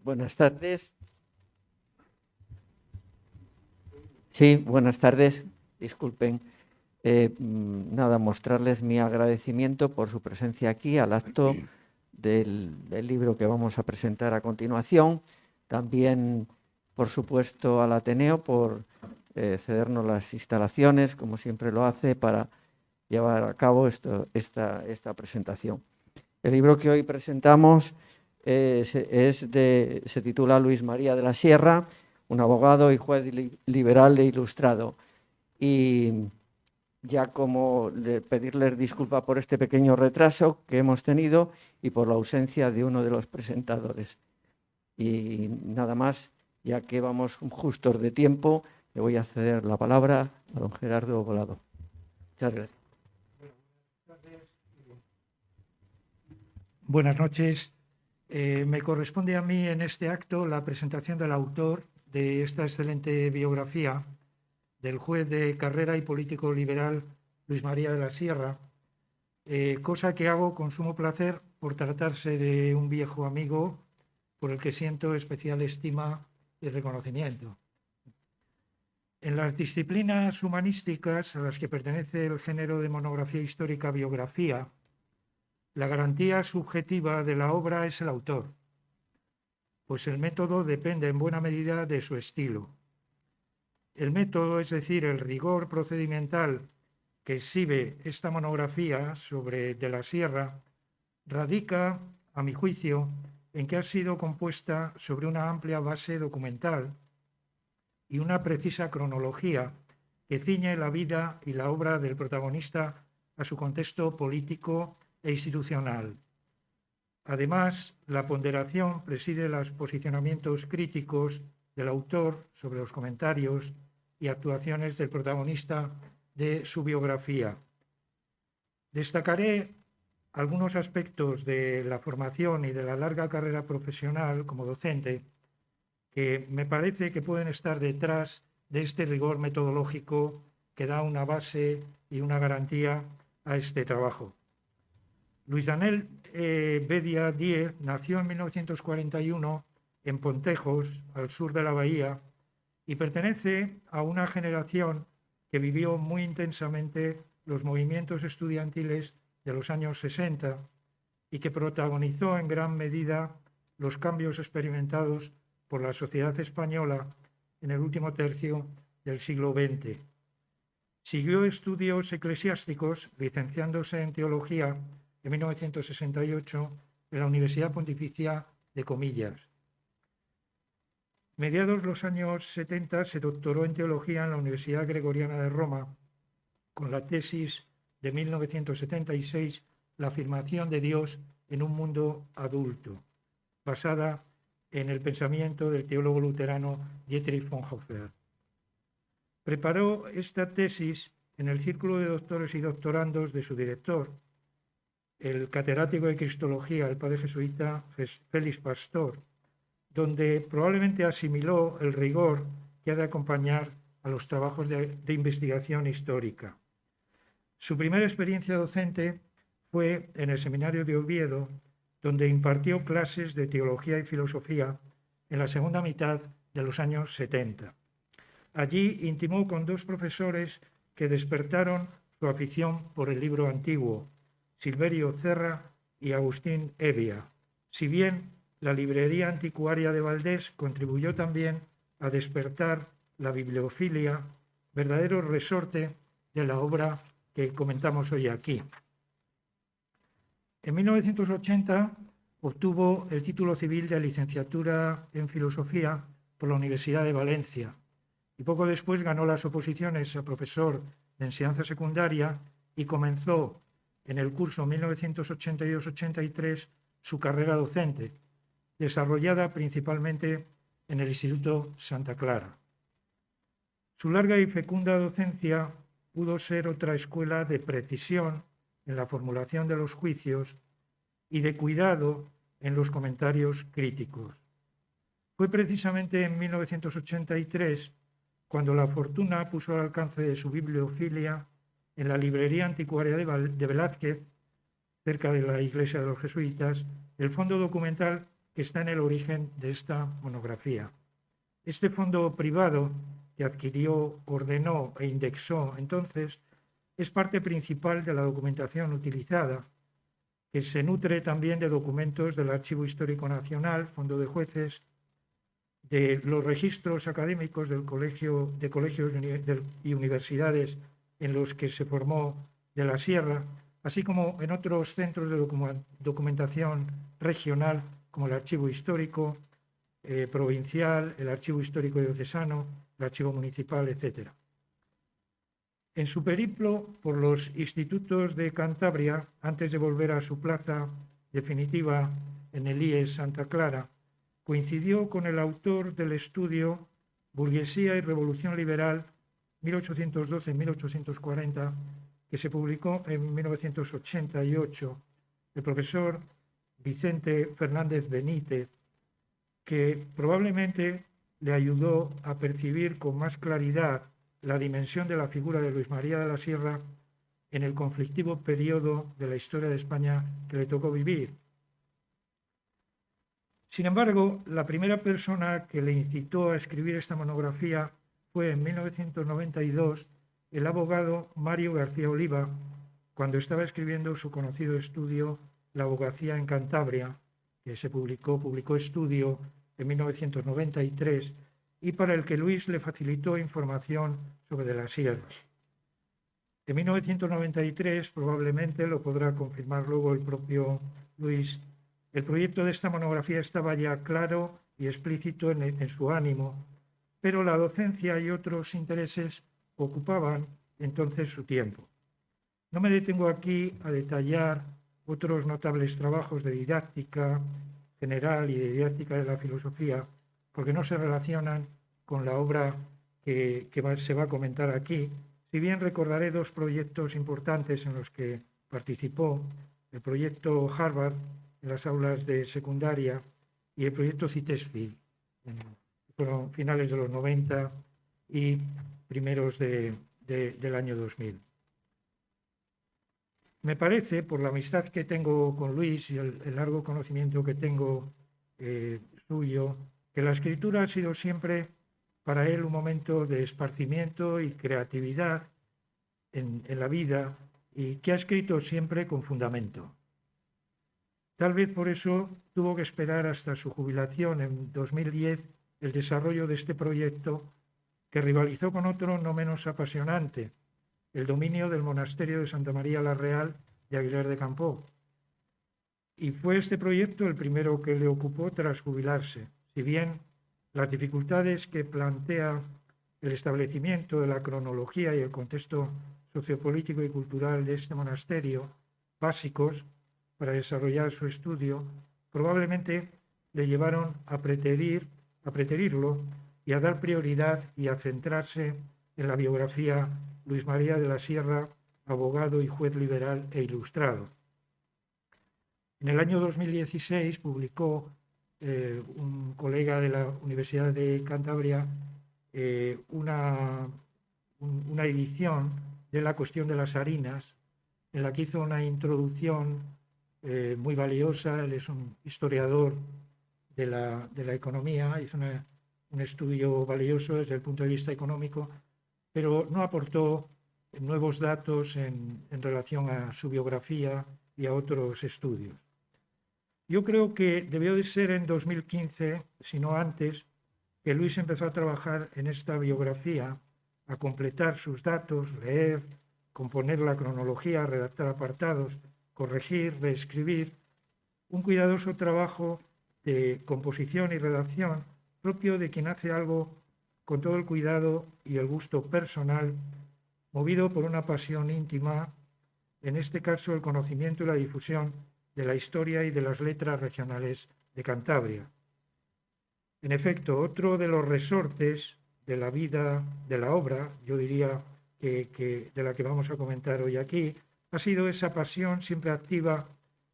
Buenas tardes. Sí, buenas tardes. Disculpen. Nada, mostrarles mi agradecimiento por su presencia aquí al acto del libro que vamos a presentar a continuación. También, por supuesto, al Ateneo por cedernos las instalaciones, como siempre lo hace, para llevar a cabo esta presentación. El libro que hoy presentamos se titula Luis María de la Sierra, un abogado y juez liberal e ilustrado. Y ya como pedirles disculpa por este pequeño retraso que hemos tenido y por la ausencia de uno de los presentadores. Y nada más, ya que vamos justos de tiempo, le voy a ceder la palabra a don Gerardo Volado. Muchas gracias. Buenas noches. Me corresponde a mí en este acto la presentación del autor de esta excelente biografía del juez de carrera y político liberal Luis María de la Sierra, cosa que hago con sumo placer por tratarse de un viejo amigo por el que siento especial estima y reconocimiento. En las disciplinas humanísticas a las que pertenece el género de monografía histórica biografía, la garantía subjetiva de la obra es el autor, pues el método depende en buena medida de su estilo. El método, es decir, el rigor procedimental que exhibe esta monografía sobre de la Sierra, radica, a mi juicio, en que ha sido compuesta sobre una amplia base documental y una precisa cronología que ciñe la vida y la obra del protagonista a su contexto político e institucional. Además, la ponderación preside los posicionamientos críticos del autor sobre los comentarios y actuaciones del protagonista de su biografía. Destacaré algunos aspectos de la formación y de la larga carrera profesional como docente que me parece que pueden estar detrás de este rigor metodológico que da una base y una garantía a este trabajo. Luis Daniel Bedia Díez nació en 1941 en Pontejos, al sur de la Bahía, y pertenece a una generación que vivió muy intensamente los movimientos estudiantiles de los años 60 y que protagonizó en gran medida los cambios experimentados por la sociedad española en el último tercio del siglo XX. Siguió estudios eclesiásticos, licenciándose en teología en 1968 en la Universidad Pontificia de Comillas. Mediados los años 70 se doctoró en teología en la Universidad Gregoriana de Roma con la tesis de 1976, La afirmación de Dios en un mundo adulto, basada en el pensamiento del teólogo luterano Dietrich Bonhoeffer. Preparó esta tesis en el círculo de doctores y doctorandos de su director, el catedrático de Cristología, el padre jesuita Félix Pastor, donde probablemente asimiló el rigor que ha de acompañar a los trabajos de investigación histórica. Su primera experiencia docente fue en el Seminario de Oviedo, donde impartió clases de teología y filosofía en la segunda mitad de los años 70. Allí intimó con dos profesores que despertaron su afición por el libro antiguo, Silverio Cerra y Agustín Hevia. Si bien la librería anticuaria de Valdés contribuyó también a despertar la bibliofilia, verdadero resorte de la obra que comentamos hoy aquí. En 1980 obtuvo el título civil de licenciatura en Filosofía por la Universidad de Valencia y poco después ganó las oposiciones a profesor de enseñanza secundaria y comenzó en el curso 1982-83 su carrera docente, desarrollada principalmente en el Instituto Santa Clara. Su larga y fecunda docencia pudo ser otra escuela de precisión en la formulación de los juicios y de cuidado en los comentarios críticos. Fue precisamente en 1983 cuando la fortuna puso al alcance de su bibliofilia en la librería anticuaria de Velázquez, cerca de la iglesia de los jesuitas, el fondo documental que está en el origen de esta monografía. Este fondo privado que adquirió, ordenó e indexó entonces es parte principal de la documentación utilizada, que se nutre también de documentos del Archivo Histórico Nacional, Fondo de Jueces, de los registros académicos de colegios y universidades en los que se formó de la Sierra, así como en otros centros de documentación regional, como el Archivo Histórico Provincial, el Archivo Histórico Diocesano, el Archivo Municipal, etc. En su periplo por los institutos de Cantabria, antes de volver a su plaza definitiva en el IES Santa Clara, coincidió con el autor del estudio Burguesía y Revolución Liberal 1812-1840, que se publicó en 1988, el profesor Vicente Fernández Benítez, que probablemente le ayudó a percibir con más claridad la dimensión de la figura de Luis María de la Sierra en el conflictivo periodo de la historia de España que le tocó vivir. Sin embargo, la primera persona que le incitó a escribir esta monografía fue en 1992 el abogado Mario García Oliva, cuando estaba escribiendo su conocido estudio La abogacía en Cantabria, que se publicó estudio en 1993 y para el que Luis le facilitó información sobre la Sierra. En 1993, probablemente lo podrá confirmar luego el propio Luis, el proyecto de esta monografía estaba ya claro y explícito en su ánimo, pero la docencia y otros intereses ocupaban entonces su tiempo. No me detengo aquí a detallar otros notables trabajos de didáctica general y de didáctica de la filosofía, porque no se relacionan con la obra que se va a comentar aquí, si bien recordaré dos proyectos importantes en los que participó: el proyecto Harvard en las aulas de secundaria y el proyecto CITESFI, fueron finales de los 90 y primeros del año 2000. Me parece, por la amistad que tengo con Luis y el largo conocimiento que tengo suyo, que la escritura ha sido siempre para él un momento de esparcimiento y creatividad en la vida, y que ha escrito siempre con fundamento. Tal vez por eso tuvo que esperar hasta su jubilación en 2010 el desarrollo de este proyecto, que rivalizó con otro no menos apasionante, el dominio del monasterio de Santa María la Real de Aguilar de Campoo. Y fue este proyecto el primero que le ocupó tras jubilarse, si bien las dificultades que plantea el establecimiento de la cronología y el contexto sociopolítico y cultural de este monasterio, básicos para desarrollar su estudio, probablemente le llevaron a preterirlo y a dar prioridad y a centrarse en la biografía Luis María de la Sierra, abogado y juez liberal e ilustrado. En el año 2016 publicó un colega de la Universidad de Cantabria una edición de La cuestión de las harinas, en la que hizo una introducción muy valiosa. Él es un historiador de la economía, hizo un estudio valioso desde el punto de vista económico, pero no aportó nuevos datos en relación a su biografía y a otros estudios. Yo creo que debió de ser en 2015, si no antes, que Luis empezó a trabajar en esta biografía, a completar sus datos, leer, componer la cronología, redactar apartados, corregir, reescribir, un cuidadoso trabajo de composición y redacción propio de quien hace algo con todo el cuidado y el gusto personal, movido por una pasión íntima, en este caso el conocimiento y la difusión de la historia y de las letras regionales de Cantabria. En efecto, otro de los resortes de la vida, de la obra, yo diría que de la que vamos a comentar hoy aquí, ha sido esa pasión siempre activa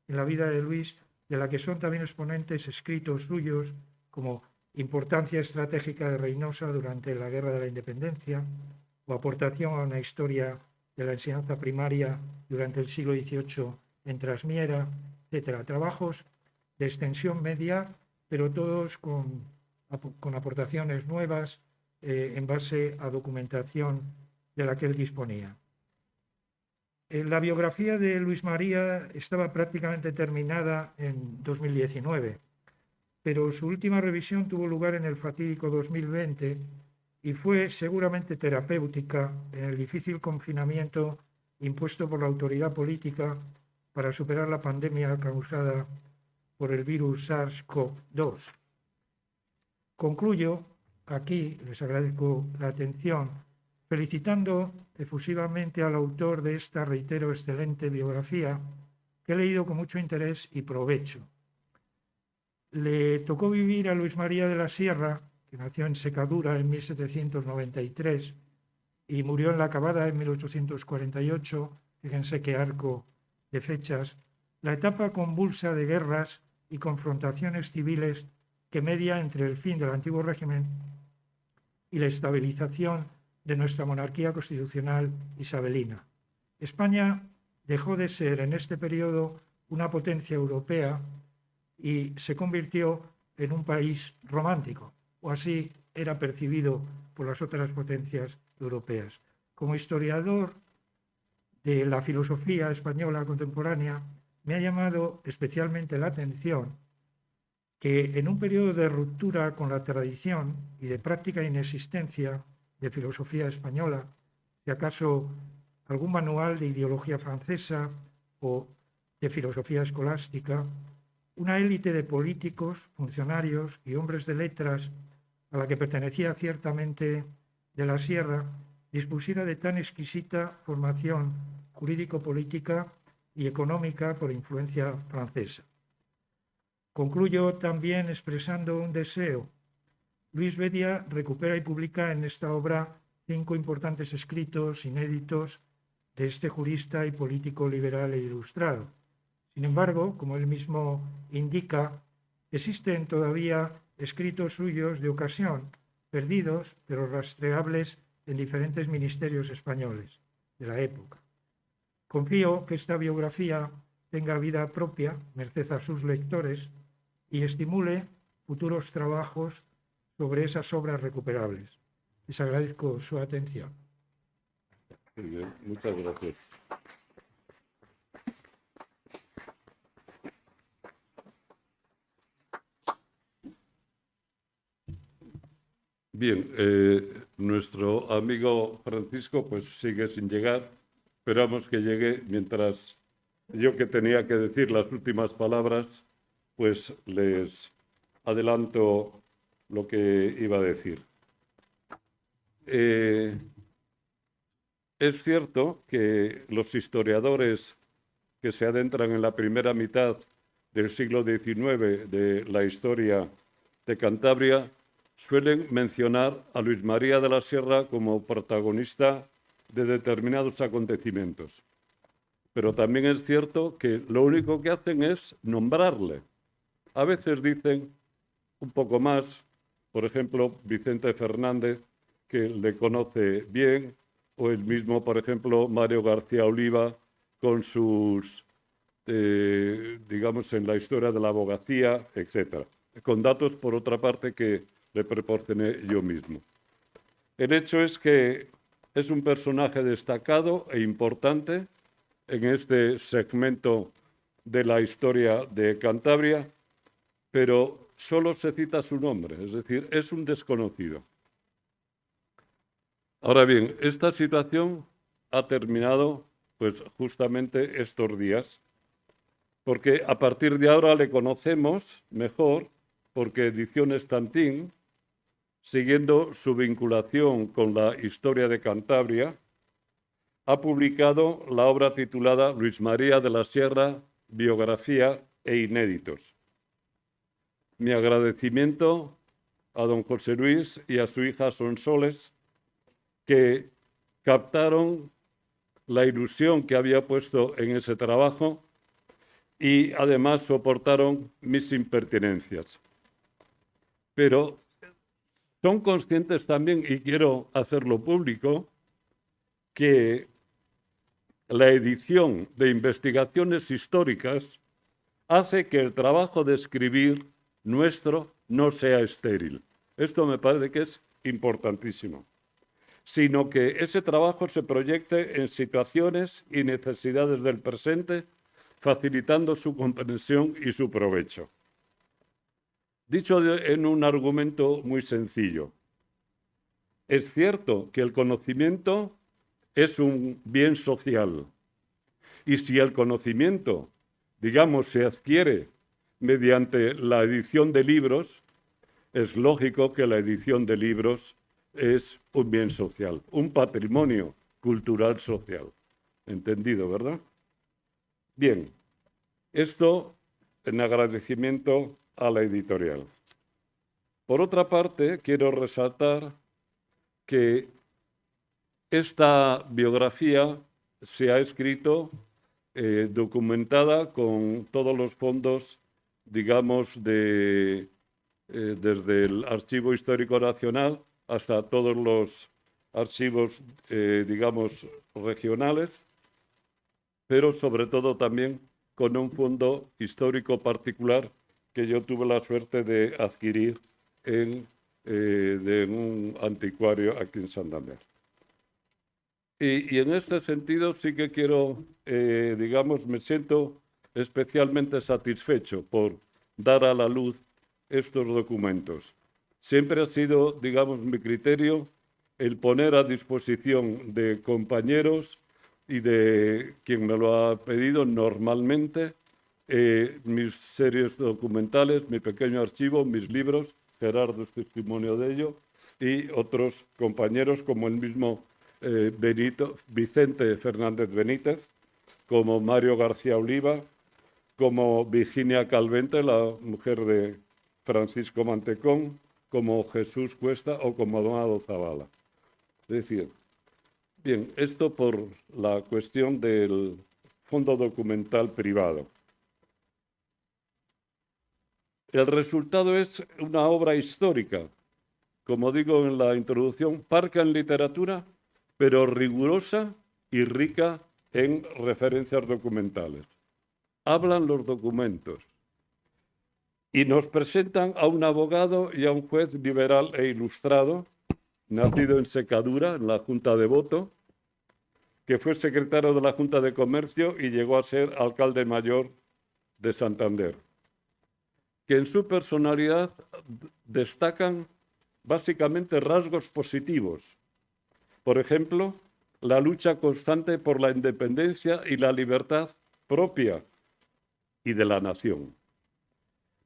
en la vida de Luis, de la que son también exponentes escritos suyos como Importancia estratégica de Reynosa durante la Guerra de la Independencia, o Aportación a una historia de la enseñanza primaria durante el siglo XVIII en Trasmiera, etc. Trabajos de extensión media pero todos con aportaciones nuevas en base a documentación de la que él disponía. La biografía de Luis María estaba prácticamente terminada en 2019, pero su última revisión tuvo lugar en el fatídico 2020 y fue seguramente terapéutica en el difícil confinamiento impuesto por la autoridad política para superar la pandemia causada por el virus SARS-CoV-2. Concluyo aquí, les agradezco la atención, felicitando efusivamente al autor de esta, reitero, excelente biografía que he leído con mucho interés y provecho. Le tocó vivir a Luis María de la Sierra, que nació en Secadura en 1793 y murió en La Cavada en 1848, fíjense qué arco de fechas, la etapa convulsa de guerras y confrontaciones civiles que media entre el fin del antiguo régimen y la estabilización de nuestra monarquía constitucional isabelina. España dejó de ser en este periodo una potencia europea y se convirtió en un país romántico, o así era percibido por las otras potencias europeas. Como historiador de la filosofía española contemporánea, me ha llamado especialmente la atención que en un periodo de ruptura con la tradición y de práctica inexistencia de filosofía española, si acaso algún manual de ideología francesa o de filosofía escolástica, una élite de políticos, funcionarios y hombres de letras a la que pertenecía ciertamente de la Sierra, dispusiera de tan exquisita formación jurídico-política y económica por influencia francesa. Concluyo también expresando un deseo. Luis Bedia recupera y publica en esta obra 5 importantes escritos inéditos de este jurista y político liberal e ilustrado. Sin embargo, como él mismo indica, existen todavía escritos suyos de ocasión, perdidos pero rastreables en diferentes ministerios españoles de la época. Confío que esta biografía tenga vida propia, merced a sus lectores, y estimule futuros trabajos sobre esas obras recuperables. Les agradezco su atención. Muy bien, muchas gracias. Bien, nuestro amigo Francisco pues sigue sin llegar. Esperamos que llegue mientras yo, que tenía que decir las últimas palabras, pues les adelanto lo que iba a decir. Es cierto que los historiadores que se adentran en la primera mitad del siglo XIX de la historia de Cantabria suelen mencionar a Luis María de la Sierra como protagonista de determinados acontecimientos. Pero también es cierto que lo único que hacen es nombrarle. A veces dicen un poco más, por ejemplo, Vicente Fernández, que le conoce bien, o el mismo, por ejemplo, Mario García Oliva, con sus, digamos, en la historia de la abogacía, etc. Con datos, por otra parte, que le proporcioné yo mismo. El hecho es que es un personaje destacado e importante en este segmento de la historia de Cantabria, pero solo se cita su nombre, es decir, es un desconocido. Ahora bien, esta situación ha terminado pues justamente estos días, porque a partir de ahora le conocemos mejor, porque Ediciones Tantín, siguiendo su vinculación con la historia de Cantabria, ha publicado la obra titulada Luis María de la Sierra, biografía e inéditos. Mi agradecimiento a don José Luis y a su hija Sonsoles, que captaron la ilusión que había puesto en ese trabajo y además soportaron mis impertinencias. Pero son conscientes también, y quiero hacerlo público, que la edición de investigaciones históricas hace que el trabajo de escribir nuestro no sea estéril. Esto me parece que es importantísimo. Sino que ese trabajo se proyecte en situaciones y necesidades del presente, facilitando su comprensión y su provecho. Dicho en un argumento muy sencillo, es cierto que el conocimiento es un bien social, y si el conocimiento, digamos, se adquiere mediante la edición de libros, es lógico que la edición de libros es un bien social, un patrimonio cultural social. ¿Entendido, verdad? Bien, esto en agradecimiento a la editorial. Por otra parte, quiero resaltar que esta biografía se ha escrito documentada con todos los fondos, digamos, desde el Archivo Histórico Nacional hasta todos los archivos, digamos, regionales, pero sobre todo también con un fondo histórico particular que yo tuve la suerte de adquirir de un anticuario aquí en Santander. Y en este sentido sí que quiero, digamos, me siento especialmente satisfecho por dar a la luz estos documentos. Siempre ha sido, digamos, mi criterio el poner a disposición de compañeros y de quien me lo ha pedido normalmente mis series documentales, mi pequeño archivo, mis libros, Gerardo es testimonio de ello, y otros compañeros como el mismo Vicente Fernández Benítez, como Mario García Oliva, como Virginia Calvente, la mujer de Francisco Mantecón, como Jesús Cuesta o como Amado Zavala. Es decir, bien, esto por la cuestión del fondo documental privado. El resultado es una obra histórica, como digo en la introducción, parca en literatura, pero rigurosa y rica en referencias documentales. Hablan los documentos y nos presentan a un abogado y a un juez liberal e ilustrado, nacido en Secadura, en la Junta de Voto, que fue secretario de la Junta de Comercio y llegó a ser alcalde mayor de Santander, que en su personalidad destacan básicamente rasgos positivos. Por ejemplo, la lucha constante por la independencia y la libertad propia y de la nación.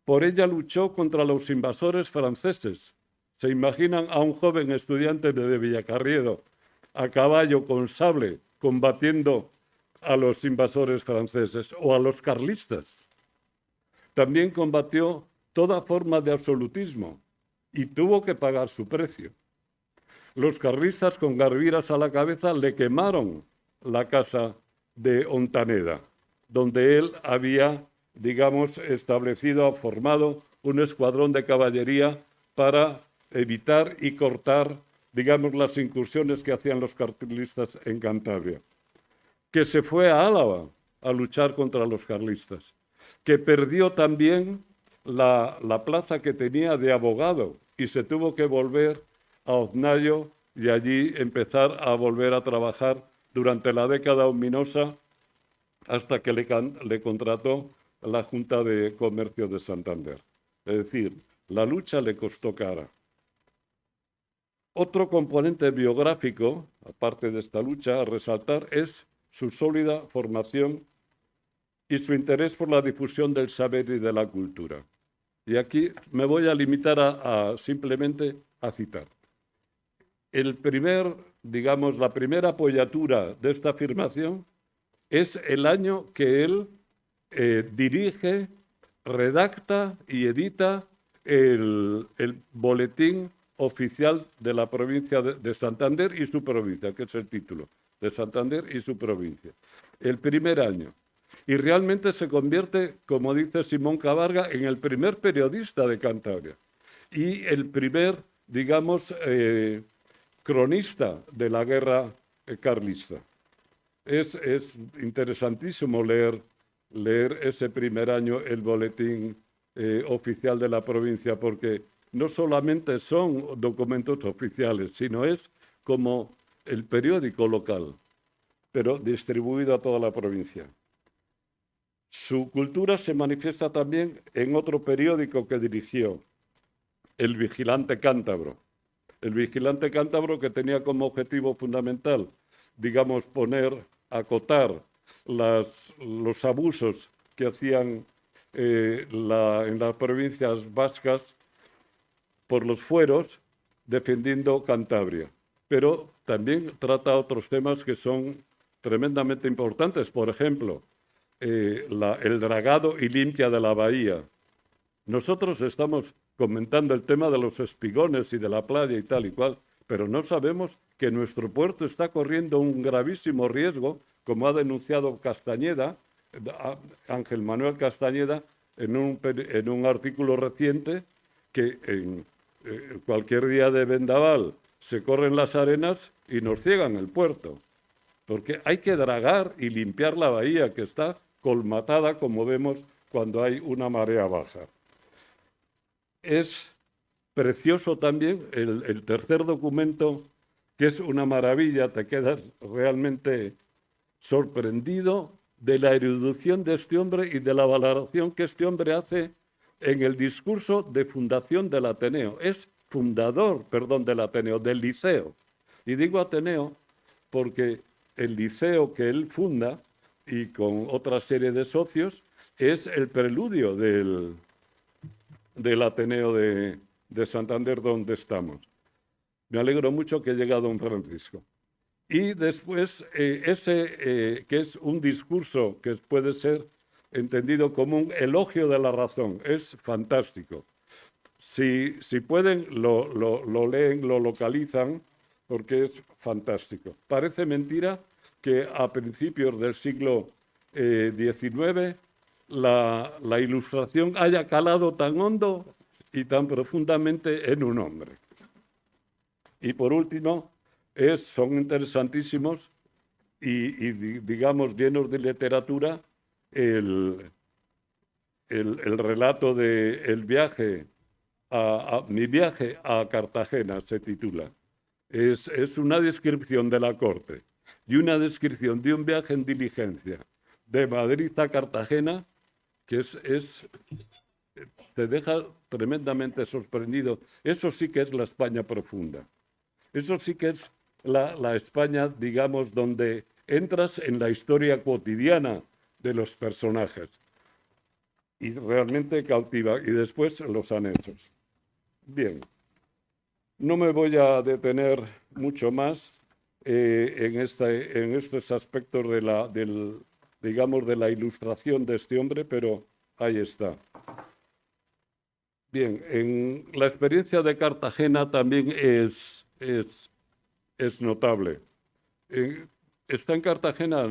Por ella luchó contra los invasores franceses. ¿Se imaginan a un joven estudiante de Villacarriedo a caballo con sable combatiendo a los invasores franceses o a los carlistas? También combatió toda forma de absolutismo y tuvo que pagar su precio. Los carlistas, con Garviras a la cabeza, le quemaron la casa de Ontaneda, donde él había, digamos, establecido, formado un escuadrón de caballería para evitar y cortar, digamos, las incursiones que hacían los carlistas en Cantabria. Que se fue a Álava a luchar contra los carlistas, que perdió también la plaza que tenía de abogado y se tuvo que volver a Oznayo y allí empezar a volver a trabajar durante la década ominosa hasta que le contrató la Junta de Comercio de Santander. Es decir, la lucha le costó cara. Otro componente biográfico, aparte de esta lucha, a resaltar es su sólida formación y su interés por la difusión del saber y de la cultura. Y aquí me voy a limitar simplemente a citar. La primera apoyatura de esta afirmación es el año que él dirige, redacta y edita el boletín oficial de la provincia de Santander y su provincia, que es el título, de Santander y su provincia. El primer año. Y realmente se convierte, como dice Simón Cabarga, en el primer periodista de Cantabria y el primer, digamos, cronista de la guerra carlista. Es interesantísimo leer ese primer año el boletín oficial de la provincia, porque no solamente son documentos oficiales, sino es como el periódico local, pero distribuido a toda la provincia. Su cultura se manifiesta también en otro periódico que dirigió, El Vigilante Cántabro. El Vigilante Cántabro, que tenía como objetivo fundamental, digamos, acotar los abusos que hacían en las provincias vascas por los fueros, defendiendo Cantabria. Pero también trata otros temas que son tremendamente importantes. Por ejemplo, el dragado y limpia de la bahía. Nosotros estamos comentando el tema de los espigones y de la playa y tal y cual, pero no sabemos que nuestro puerto está corriendo un gravísimo riesgo, como ha denunciado Castañeda, Ángel Manuel Castañeda, en un artículo reciente, que en cualquier día de vendaval se corren las arenas y nos ciegan el puerto, porque hay que dragar y limpiar la bahía, que está colmatada, como vemos, cuando hay una marea baja. Es precioso también el tercer documento, que es una maravilla, te quedas realmente sorprendido de la erudición de este hombre y de la valoración que este hombre hace en el discurso de fundación del Ateneo. Es fundador, del Ateneo, del Liceo. Y digo Ateneo porque el liceo que él funda, y con otra serie de socios, es el preludio del Ateneo de Santander, donde estamos. Me alegro mucho que haya llegado don Francisco. Y después, que es un discurso que puede ser entendido como un elogio de la razón, es fantástico. Si pueden, lo leen, lo localizan, porque es fantástico. Parece mentira que a principios del siglo XIX la Ilustración haya calado tan hondo y tan profundamente en un hombre. Y por último, son interesantísimos y digamos, llenos de literatura, el relato de Mi viaje a Cartagena, se titula. Es una descripción de la corte y una descripción de un viaje en diligencia de Madrid a Cartagena, que te deja tremendamente sorprendido. Eso sí que es la España profunda. Eso sí que es la España, digamos, donde entras en la historia cotidiana de los personajes. Y realmente cautiva. Y después los anexos. Bien. No me voy a detener mucho más en estos aspectos de la ilustración de este hombre, pero ahí está. Bien, en la experiencia de Cartagena también es notable. Está en Cartagena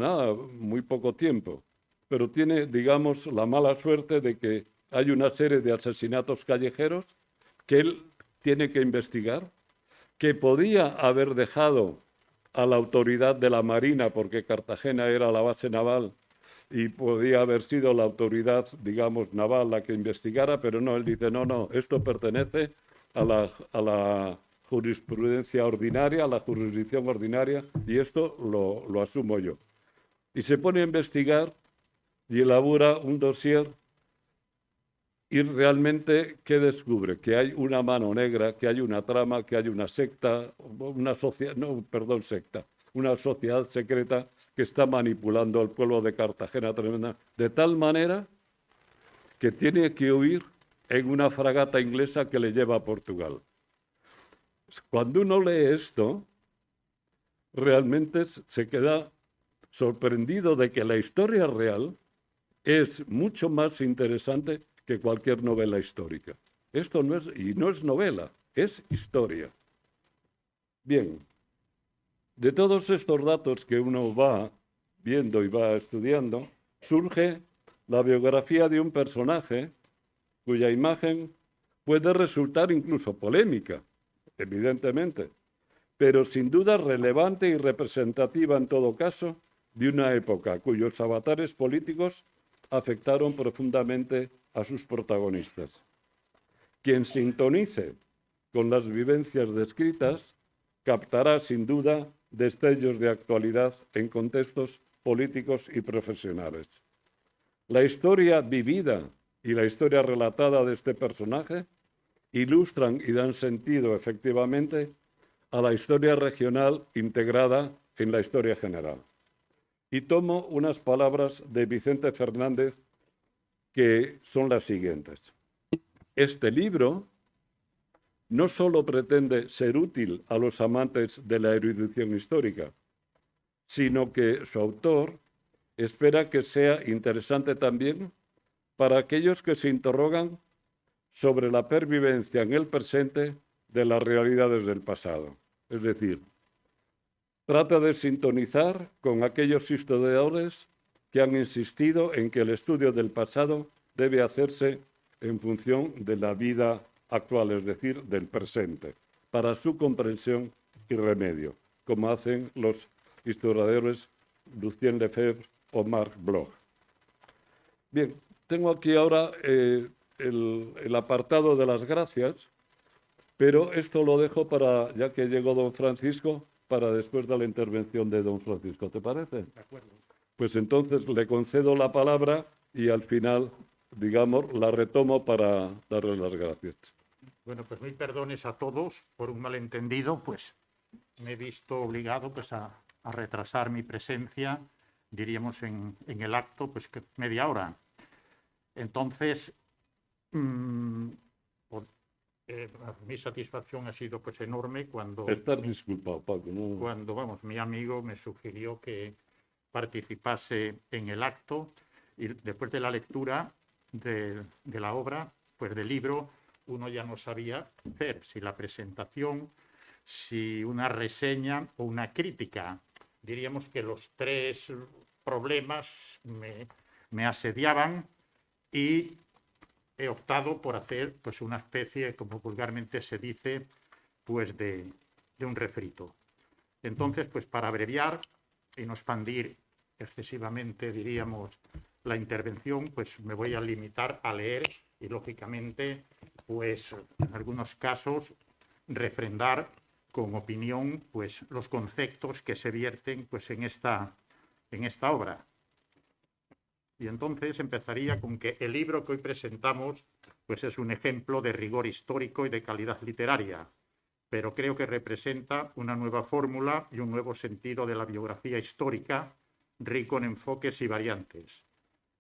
muy poco tiempo, pero tiene, digamos, la mala suerte de que hay una serie de asesinatos callejeros que él tiene que investigar, que podía haber dejado a la autoridad de la Marina, porque Cartagena era la base naval, y podía haber sido la autoridad, digamos, naval la que investigara, pero no, él dice, no, esto pertenece a la jurisprudencia ordinaria, a la jurisdicción ordinaria, y esto lo asumo yo. Y se pone a investigar y elabora un dossier. Y realmente, ¿qué descubre? Que hay una mano negra, que hay una trama, que hay una secta, una sociedad secreta que está manipulando al pueblo de Cartagena tremenda, de tal manera que tiene que huir en una fragata inglesa que le lleva a Portugal. Cuando uno lee esto, realmente se queda sorprendido de que la historia real es mucho más interesante que cualquier novela histórica. Esto no es novela, es historia. Bien, de todos estos datos que uno va viendo y va estudiando, surge la biografía de un personaje cuya imagen puede resultar incluso polémica, evidentemente, pero sin duda relevante y representativa en todo caso de una época cuyos avatares políticos afectaron profundamente a sus protagonistas. Quien sintonice con las vivencias descritas captará sin duda destellos de actualidad en contextos políticos y profesionales. La historia vivida y la historia relatada de este personaje ilustran y dan sentido efectivamente a la historia regional integrada en la historia general. Y tomo unas palabras de Vicente Fernández que son las siguientes. Este libro no solo pretende ser útil a los amantes de la erudición histórica, sino que su autor espera que sea interesante también para aquellos que se interrogan sobre la pervivencia en el presente de las realidades del pasado. Es decir, trata de sintonizar con aquellos historiadores que han insistido en que el estudio del pasado debe hacerse en función de la vida actual, es decir, del presente, para su comprensión y remedio, como hacen los historiadores Lucien Lefebvre o Marc Bloch. Bien, tengo aquí ahora el apartado de las gracias, pero esto lo dejo para, ya que llegó don Francisco, para después de la intervención de don Francisco. ¿Te parece? De acuerdo. Pues entonces le concedo la palabra y al final, digamos, la retomo para darle las gracias. Bueno, pues mil perdones a todos por un malentendido, pues me he visto obligado pues a retrasar mi presencia, diríamos, en el acto, pues que media hora. Entonces, mi satisfacción ha sido pues enorme cuando... Estar disculpado, Paco. ¿No? Cuando, vamos, mi amigo me sugirió que participase en el acto y después de la lectura de la obra, pues del libro, uno ya no sabía hacer si la presentación, si una reseña o una crítica. Diríamos que los tres problemas me asediaban y he optado por hacer pues una especie, como vulgarmente se dice, pues de un refrito. Entonces, pues para abreviar y no expandir excesivamente, diríamos, la intervención, pues me voy a limitar a leer y, lógicamente, pues en algunos casos refrendar con opinión pues los conceptos que se vierten pues en esta obra. Y entonces empezaría con que el libro que hoy presentamos pues es un ejemplo de rigor histórico y de calidad literaria, pero creo que representa una nueva fórmula y un nuevo sentido de la biografía histórica, rico en enfoques y variantes.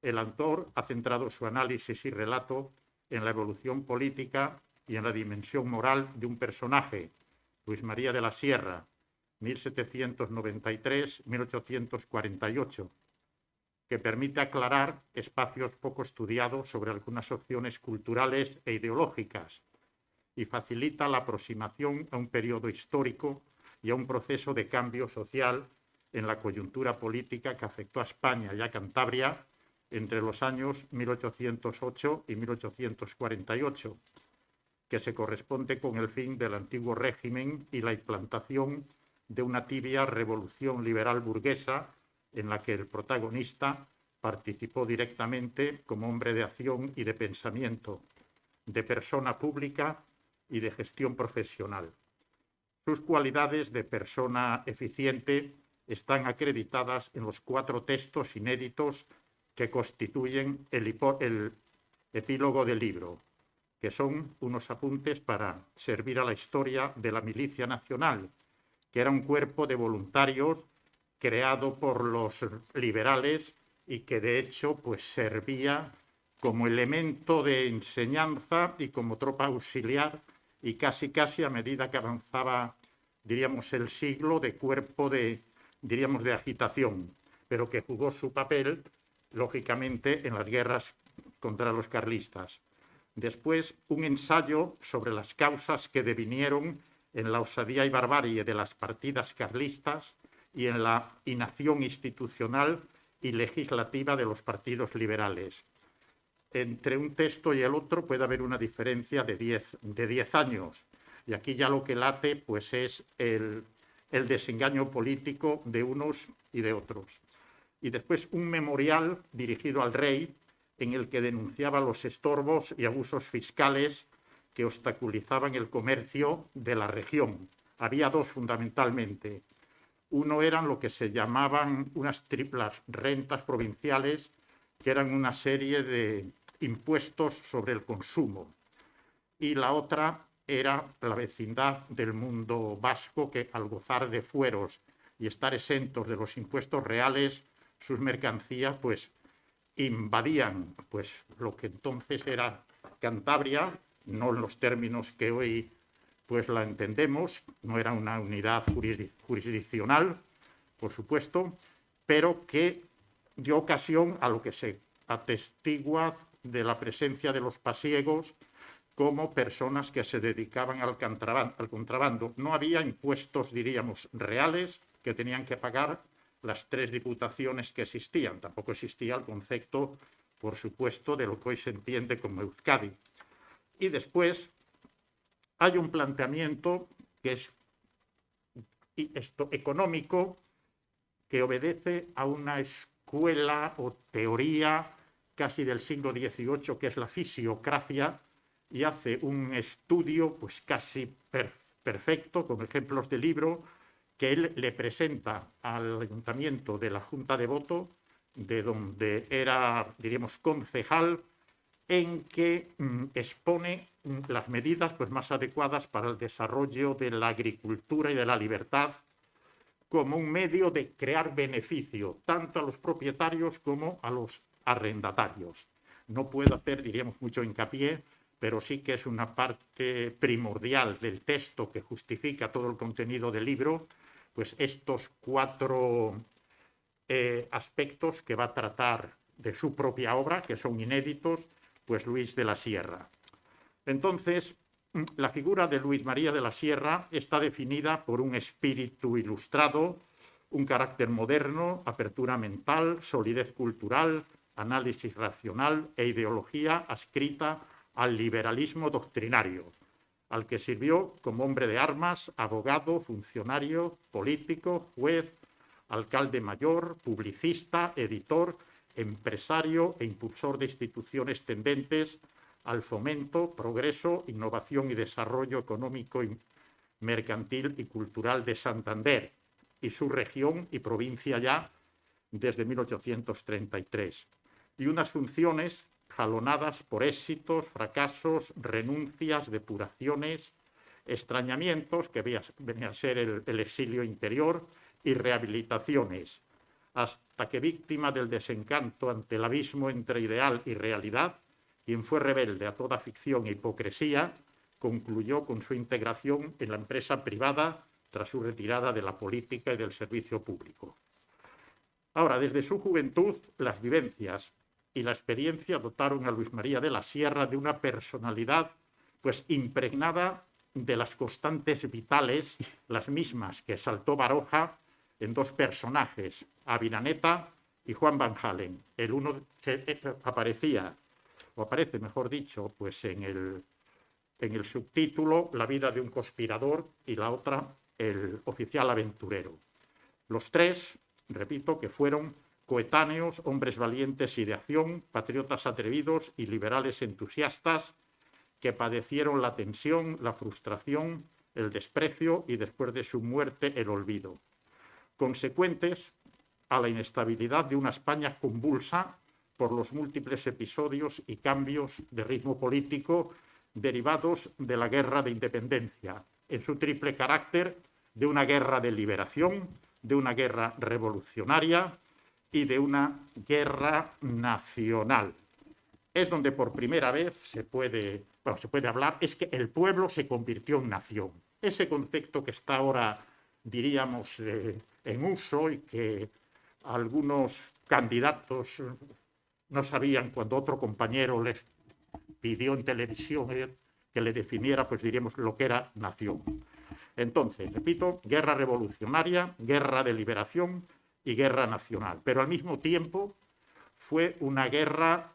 El autor ha centrado su análisis y relato en la evolución política y en la dimensión moral de un personaje, Luis María de la Sierra, 1793-1848, que permite aclarar espacios poco estudiados sobre algunas opciones culturales e ideológicas y facilita la aproximación a un periodo histórico y a un proceso de cambio social en la coyuntura política que afectó a España y a Cantabria entre los años 1808 y 1848, que se corresponde con el fin del antiguo régimen y la implantación de una tibia revolución liberal burguesa en la que el protagonista participó directamente como hombre de acción y de pensamiento, de persona pública y de gestión profesional. Sus cualidades de persona eficiente están acreditadas en los 4 textos inéditos que constituyen el epílogo del libro, que son unos apuntes para servir a la historia de la Milicia Nacional, que era un cuerpo de voluntarios creado por los liberales y que de hecho pues servía como elemento de enseñanza y como tropa auxiliar y casi a medida que avanzaba, diríamos, el siglo, de cuerpo de, diríamos, de agitación, pero que jugó su papel, lógicamente, en las guerras contra los carlistas. Después, un ensayo sobre las causas que devinieron en la osadía y barbarie de las partidas carlistas y en la inacción institucional y legislativa de los partidos liberales. Entre un texto y el otro puede haber una diferencia de 10 años. Y aquí ya lo que late pues, es el desengaño político de unos y de otros. Y después un memorial dirigido al rey en el que denunciaba los estorbos y abusos fiscales que obstaculizaban el comercio de la región. Había dos fundamentalmente. Uno eran lo que se llamaban unas triplas rentas provinciales, que eran una serie de impuestos sobre el consumo. Y la otra era la vecindad del mundo vasco, que al gozar de fueros y estar exentos de los impuestos reales, sus mercancías pues invadían pues lo que entonces era Cantabria, no en los términos que hoy pues la entendemos, no era una unidad jurisdiccional, por supuesto, pero que dio ocasión a lo que se atestigua de la presencia de los pasiegos como personas que se dedicaban al contrabando. No había impuestos, diríamos, reales que tenían que pagar las 3 diputaciones que existían. Tampoco existía el concepto, por supuesto, de lo que hoy se entiende como Euskadi. Y después hay un planteamiento que es económico, que obedece a una escuela o teoría casi del siglo XVIII, que es la fisiocracia, y hace un estudio pues casi perfecto, con ejemplos de libro, que él le presenta al ayuntamiento de la Junta de Voto, de donde era, diríamos, concejal, en que expone las medidas pues, más adecuadas para el desarrollo de la agricultura y de la libertad como un medio de crear beneficio tanto a los propietarios como a los arrendatarios. No puedo hacer, diríamos, mucho hincapié, pero sí que es una parte primordial del texto que justifica todo el contenido del libro, pues estos 4 aspectos que va a tratar de su propia obra, que son inéditos, pues Luis de la Sierra. Entonces, la figura de Luis María de la Sierra está definida por un espíritu ilustrado, un carácter moderno, apertura mental, solidez cultural, análisis racional e ideología adscrita al liberalismo doctrinario, al que sirvió como hombre de armas, abogado, funcionario, político, juez, alcalde mayor, publicista, editor, empresario e impulsor de instituciones tendentes al fomento, progreso, innovación y desarrollo económico, y mercantil y cultural de Santander y su región y provincia ya desde 1833. Y unas funciones jalonadas por éxitos, fracasos, renuncias, depuraciones, extrañamientos, que venía a ser el exilio interior, y rehabilitaciones, hasta que, víctima del desencanto ante el abismo entre ideal y realidad, quien fue rebelde a toda ficción e hipocresía, concluyó con su integración en la empresa privada tras su retirada de la política y del servicio público. Ahora, desde su juventud, las vivencias y la experiencia dotaron a Luis María de la Sierra de una personalidad pues impregnada de las constantes vitales, las mismas que saltó Baroja en 2 personajes, Aviraneta y Juan Van Halen. El uno aparece, mejor dicho, pues en el subtítulo La vida de un conspirador, y la otra El oficial aventurero. Los 3, repito, que fueron coetáneos, hombres valientes y de acción, patriotas atrevidos y liberales entusiastas, que padecieron la tensión, la frustración, el desprecio y, después de su muerte, el olvido, consecuentes a la inestabilidad de una España convulsa por los múltiples episodios y cambios de ritmo político derivados de la guerra de independencia, en su triple carácter de una guerra de liberación, de una guerra revolucionaria y de una guerra nacional. Es donde por primera vez se puede hablar, es que el pueblo se convirtió en nación. Ese concepto que está ahora, diríamos, en uso, y que algunos candidatos no sabían cuando otro compañero les pidió en televisión que le definiera, pues diríamos, lo que era nación. Entonces, repito, guerra revolucionaria, guerra de liberación y guerra nacional. Pero al mismo tiempo fue una guerra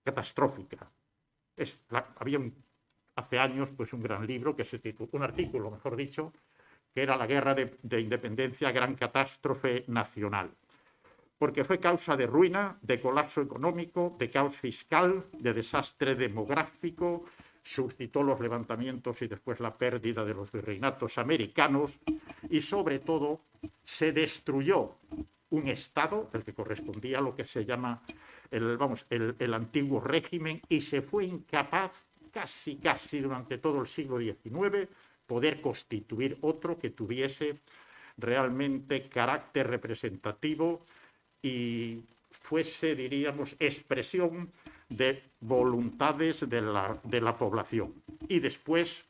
catastrófica. Había hace años pues, un gran libro, que se tituló, un artículo, mejor dicho, que era La guerra de independencia, gran catástrofe nacional. porque fue causa de ruina, de colapso económico, de caos fiscal, de desastre demográfico, suscitó los levantamientos y después la pérdida de los virreinatos americanos y, sobre todo, se destruyó un Estado, el que correspondía a lo que se llama el antiguo régimen, y se fue incapaz casi durante todo el siglo XIX poder constituir otro que tuviese realmente carácter representativo y fuese, diríamos, expresión de voluntades de la población. Y después,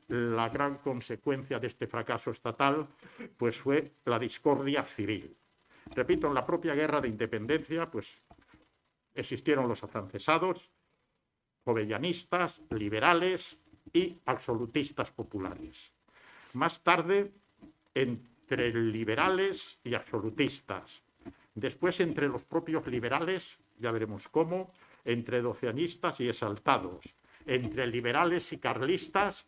la gran consecuencia de este fracaso estatal pues fue la discordia civil. Repito, en la propia guerra de independencia pues existieron los afrancesados, jovellanistas, liberales y absolutistas populares. Más tarde, entre liberales y absolutistas. Después, entre los propios liberales, ya veremos cómo, entre doceanistas y exaltados. Entre liberales y carlistas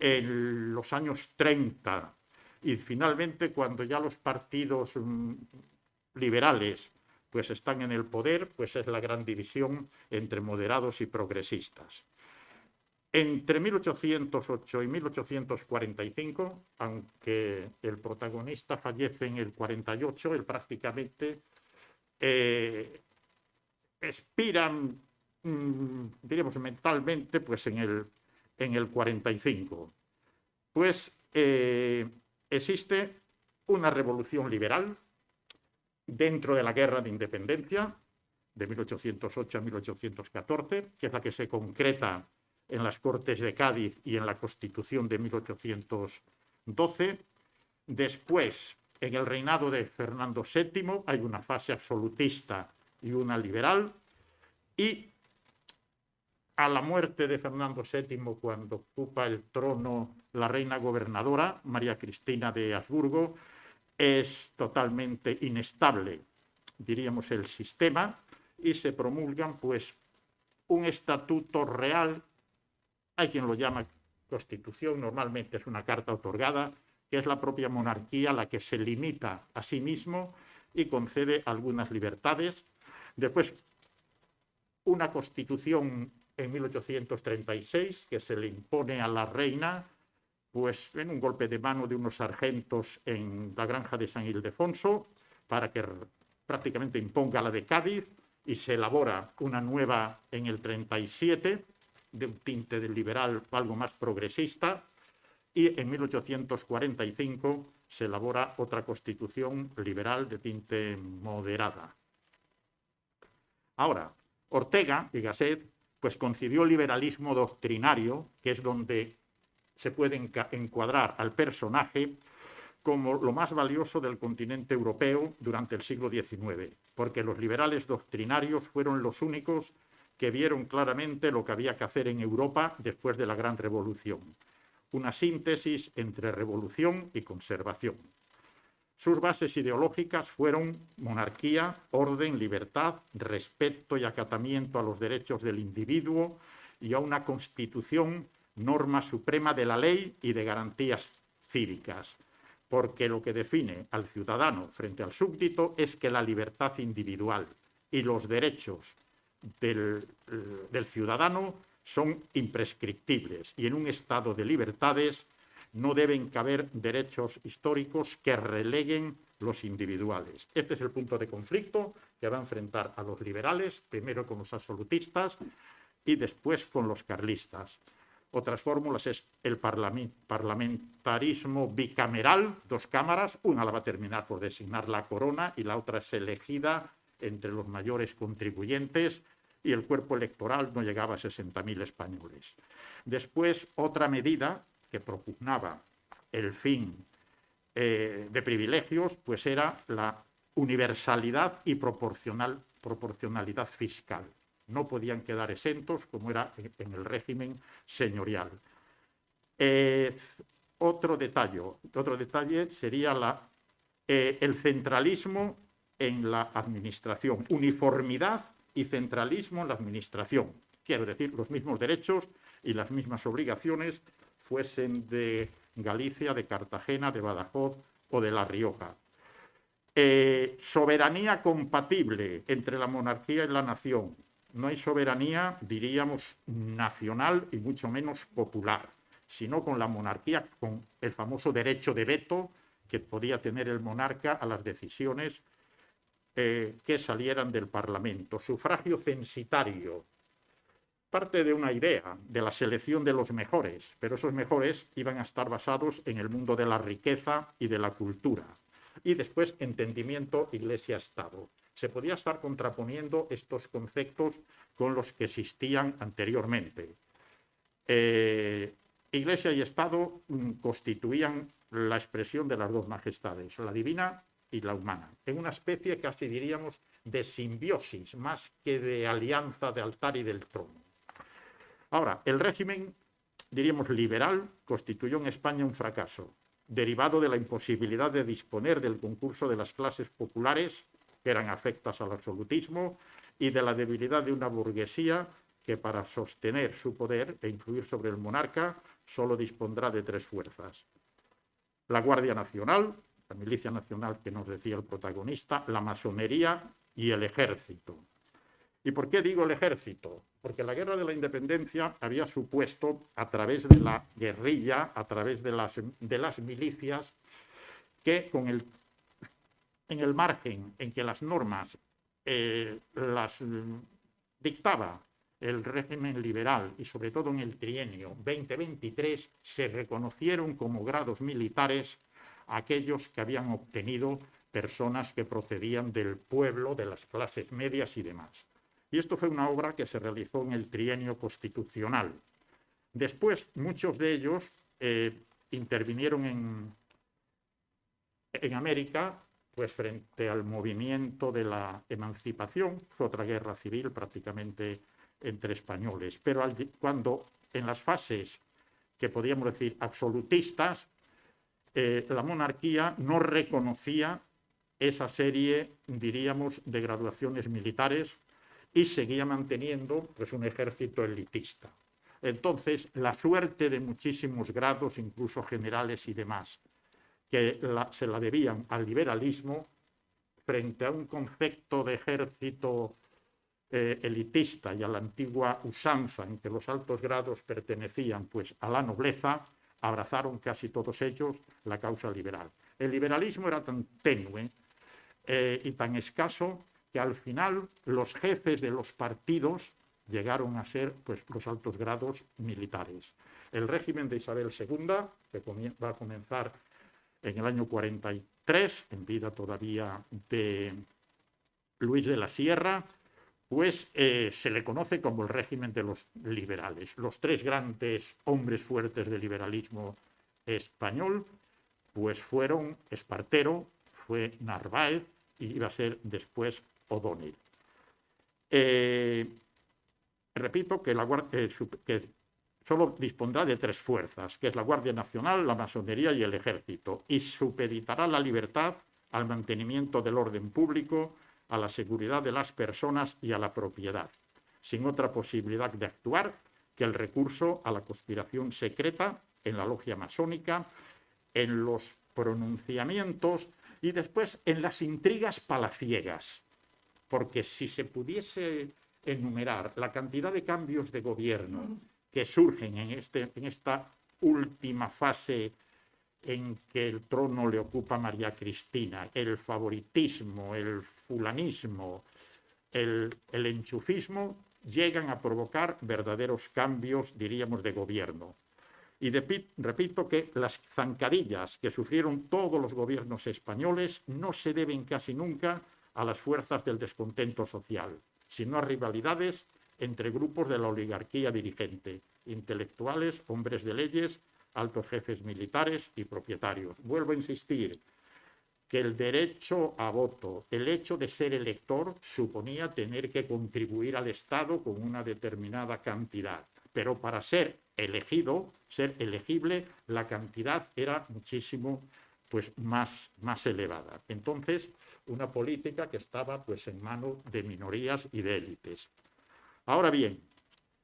en los años 30. Y finalmente, cuando ya los partidos liberales pues están en el poder, pues es la gran división entre moderados y progresistas. Entre 1808 y 1845, aunque el protagonista fallece en el 48, él prácticamente expiran, diríamos mentalmente, pues en el 45. Pues existe una revolución liberal dentro de la guerra de independencia de 1808 a 1814, que es la que se concreta en las Cortes de Cádiz y en la Constitución de 1812. Después, en el reinado de Fernando VII, hay una fase absolutista y una liberal, y a la muerte de Fernando VII, cuando ocupa el trono la reina gobernadora, María Cristina de Habsburgo, es totalmente inestable, diríamos, el sistema, y se promulgan pues un estatuto real. Hay quien lo llama constitución, normalmente es una carta otorgada, que es la propia monarquía la que se limita a sí mismo y concede algunas libertades. Después, una constitución en 1836 que se le impone a la reina, pues en un golpe de mano de unos sargentos en la granja de San Ildefonso, para que prácticamente imponga la de Cádiz, y se elabora una nueva en el 37, de un tinte del liberal algo más progresista, y en 1845 se elabora otra constitución liberal de tinte moderada. Ahora, Ortega y Gasset pues concibió el liberalismo doctrinario, que es donde se puede encuadrar al personaje como lo más valioso del continente europeo durante el siglo XIX, porque los liberales doctrinarios fueron los únicos que vieron claramente lo que había que hacer en Europa después de la Gran Revolución. Una síntesis entre revolución y conservación. Sus bases ideológicas fueron monarquía, orden, libertad, respeto y acatamiento a los derechos del individuo y a una constitución, norma suprema de la ley y de garantías cívicas, porque lo que define al ciudadano frente al súbdito es que la libertad individual y los derechos del ciudadano son imprescriptibles, y en un estado de libertades no deben caber derechos históricos que releguen los individuales. Este es el punto de conflicto que va a enfrentar a los liberales, primero con los absolutistas y después con los carlistas. Otras fórmulas es el parlamentarismo bicameral, dos cámaras, una la va a terminar por designar la corona y la otra es elegida entre los mayores contribuyentes, y el cuerpo electoral no llegaba a 60.000 españoles. Después, otra medida que propugnaba el fin de privilegios, pues era la universalidad y proporcionalidad fiscal. No podían quedar exentos como era en el régimen señorial. Otro detalle sería el centralismo en la administración, uniformidad y centralismo en la administración. Quiero decir, los mismos derechos y las mismas obligaciones fuesen de Galicia, de Cartagena, de Badajoz o de La Rioja. Soberanía compatible entre la monarquía y la nación. No hay soberanía, diríamos, nacional y mucho menos popular, sino con la monarquía, con el famoso derecho de veto que podía tener el monarca a las decisiones que salieran del Parlamento. Sufragio censitario. Parte de una idea de la selección de los mejores, pero esos mejores iban a estar basados en el mundo de la riqueza y de la cultura. Y después, entendimiento Iglesia-Estado. Se podía estar contraponiendo estos conceptos con los que existían anteriormente. Iglesia y Estado constituían la expresión de las dos majestades, la divina y la humana, en una especie casi diríamos de simbiosis, más que de alianza de altar y del trono. Ahora, el régimen, diríamos liberal, constituyó en España un fracaso, derivado de la imposibilidad de disponer del concurso de las clases populares, que eran afectas al absolutismo, y de la debilidad de una burguesía que para sostener su poder e influir sobre el monarca solo dispondrá de tres fuerzas: la Guardia Nacional, la milicia nacional que nos decía el protagonista, la masonería y el ejército. ¿Y por qué digo el ejército? Porque la guerra de la independencia había supuesto, a través de la guerrilla, a través de las milicias, que en el margen en que las normas las dictaba el régimen liberal y sobre todo en el trienio 2023, se reconocieron como grados militares aquellos que habían obtenido personas que procedían del pueblo, de las clases medias y demás. Y esto fue una obra que se realizó en el trienio constitucional. Después, muchos de ellos intervinieron en América, pues frente al movimiento de la emancipación. Fue otra guerra civil prácticamente entre españoles. Pero cuando en las fases que podríamos decir absolutistas, la monarquía no reconocía esa serie, diríamos, de graduaciones militares y seguía manteniendo pues, un ejército elitista. Entonces, la suerte de muchísimos grados, incluso generales y demás, que se la debían al liberalismo frente a un concepto de ejército elitista y a la antigua usanza en que los altos grados pertenecían pues, a la nobleza, abrazaron casi todos ellos la causa liberal. El liberalismo era tan tenue y tan escaso que al final los jefes de los partidos llegaron a ser pues, los altos grados militares. El régimen de Isabel II, que va a comenzar en el año 43, en vida todavía de Luis de la Sierra, pues se le conoce como el régimen de los liberales. Los tres grandes hombres fuertes del liberalismo español pues fueron Espartero, fue Narváez y iba a ser después O'Donnell. Repito que solo dispondrá de tres fuerzas, que es la Guardia Nacional, la masonería y el ejército, y supeditará la libertad al mantenimiento del orden público, a la seguridad de las personas y a la propiedad, sin otra posibilidad de actuar que el recurso a la conspiración secreta en la logia masónica, en los pronunciamientos y después en las intrigas palaciegas. Porque si se pudiese enumerar la cantidad de cambios de gobierno que surgen en esta última fase en que el trono le ocupa María Cristina, el favoritismo, el fulanismo, el enchufismo, llegan a provocar verdaderos cambios, diríamos, de gobierno. Y repito que las zancadillas que sufrieron todos los gobiernos españoles no se deben casi nunca a las fuerzas del descontento social, sino a rivalidades entre grupos de la oligarquía dirigente, intelectuales, hombres de leyes, altos jefes militares y propietarios. Vuelvo a insistir que el derecho a voto, el hecho de ser elector, suponía tener que contribuir al Estado con una determinada cantidad. Pero para ser elegido, ser elegible, la cantidad era muchísimo pues, más elevada. Entonces, una política que estaba pues, en manos de minorías y de élites. Ahora bien,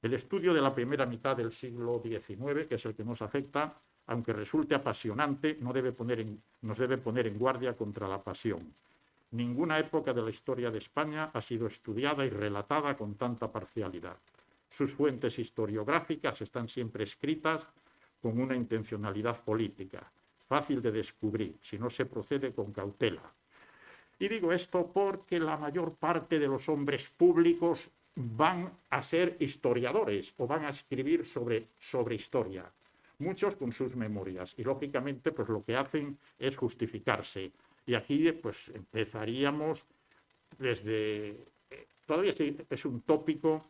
el estudio de la primera mitad del siglo XIX, que es el que nos afecta, aunque resulte apasionante, nos debe poner en guardia contra la pasión. Ninguna época de la historia de España ha sido estudiada y relatada con tanta parcialidad. Sus fuentes historiográficas están siempre escritas con una intencionalidad política, fácil de descubrir si no se procede con cautela. Y digo esto porque la mayor parte de los hombres públicos van a ser historiadores o van a escribir sobre historia, muchos con sus memorias, y lógicamente pues lo que hacen es justificarse. Y aquí pues empezaríamos desde, todavía es un tópico,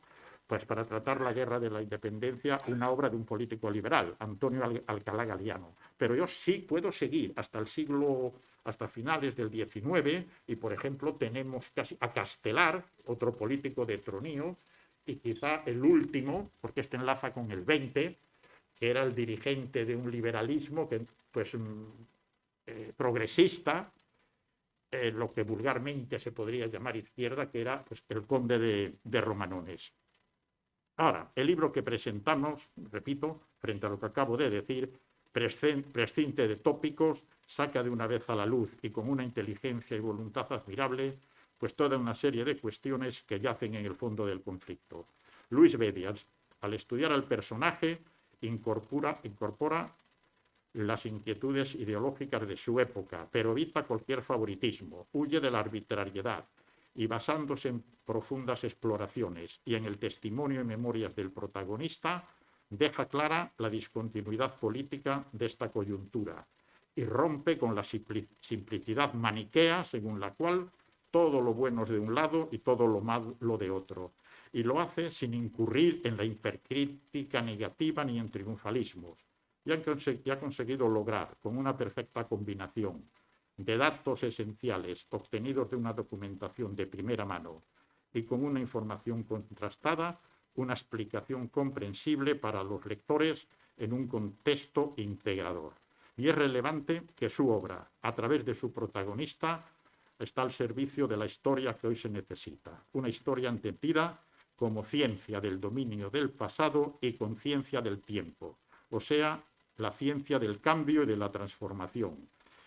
pues para tratar la guerra de la independencia, una obra de un político liberal, Antonio Alcalá Galiano. Pero yo sí puedo seguir hasta finales del XIX, y por ejemplo tenemos casi a Castelar, otro político de Tronío, y quizá el último, porque este enlaza con el 20, que era el dirigente de un liberalismo que, pues, progresista, lo que vulgarmente se podría llamar izquierda, que era pues, el conde de Romanones. Ahora, el libro que presentamos, repito, frente a lo que acabo de decir, prescinde de tópicos, saca de una vez a la luz y con una inteligencia y voluntad admirable, pues toda una serie de cuestiones que yacen en el fondo del conflicto. Luis Bedia, al estudiar al personaje, incorpora las inquietudes ideológicas de su época, pero evita cualquier favoritismo, huye de la arbitrariedad y, basándose en profundas exploraciones y en el testimonio y memorias del protagonista, deja clara la discontinuidad política de esta coyuntura y rompe con la simplicidad maniquea según la cual todo lo bueno es de un lado y todo lo malo de otro. Y lo hace sin incurrir en la hipercrítica negativa ni en triunfalismos. Y ha conseguido lograr, con una perfecta combinación de datos esenciales obtenidos de una documentación de primera mano y con una información contrastada, una explicación comprensible para los lectores en un contexto integrador. Y es relevante que su obra, a través de su protagonista, está al servicio de la historia que hoy se necesita. Una historia entendida como ciencia del dominio del pasado y conciencia del tiempo, o sea, la ciencia del cambio y de la transformación,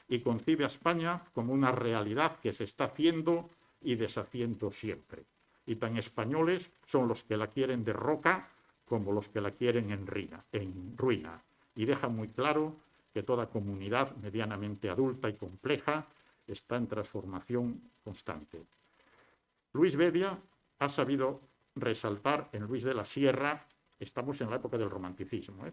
y concibe a España como una realidad que se está haciendo y deshaciendo siempre. Y tan españoles son los que la quieren de roca como los que la quieren en ruina. Y deja muy claro que toda comunidad medianamente adulta y compleja está en transformación constante. Luis Bedia ha sabido resaltar en Luis de la Sierra, estamos en la época del romanticismo,